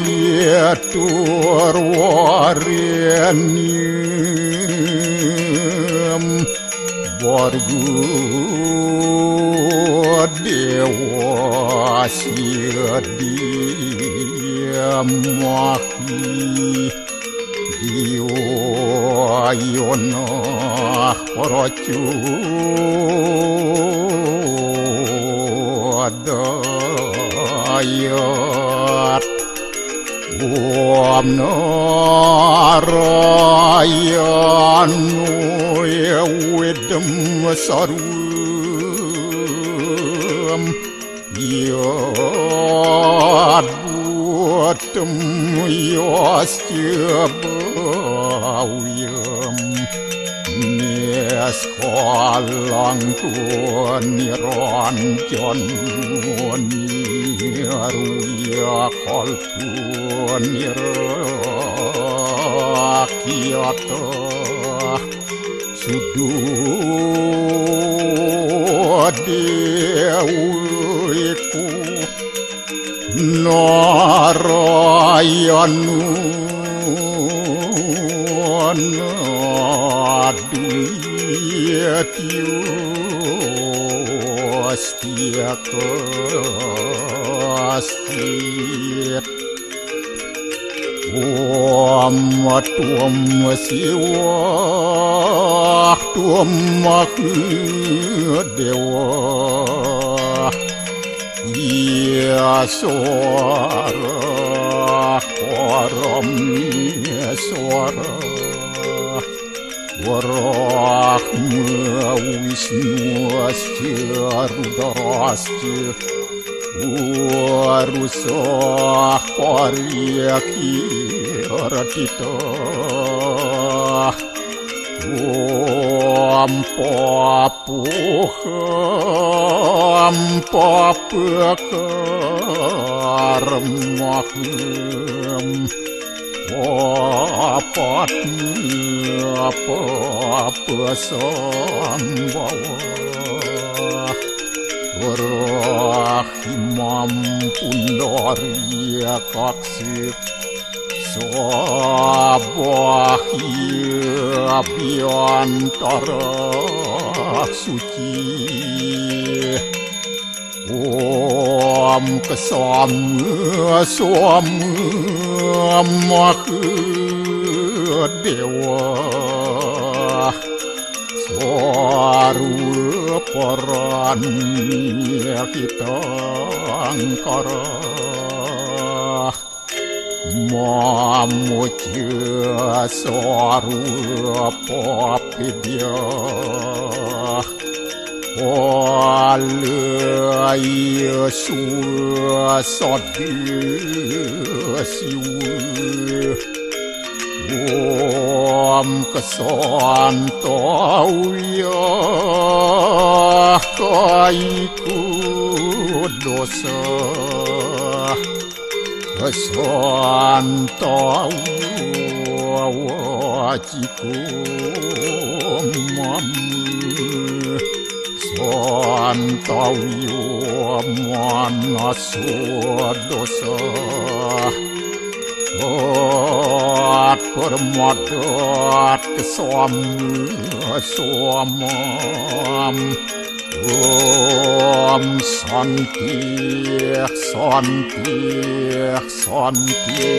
Atsawiyatur warenyam Borgu dewa sidiamahi Diwayana paracu dayat Om narayanu yawidam sarum yad buatam yastyabawiyam Neskalang niranjan niruya kalpu nirakyata sududewiku narayanu Astia kastit Tuam siwa Tuam dewa Ia suara Koram suara Warahma Wisnu Asya Rudrasya Warusah Paryaki Ratita Ampapukaram apa sambawa Rahimam pundaria kaksip Sabahia biantara suci Om kesama dewa Swaru paranya kita angkara Mamuja swaru papidya Alaya suasadya siwa Om kesantauya kaiku dosa Kesantauya wajiku mam Santauya manaswa dosa Permadat kesamam Om Santi Santi Santi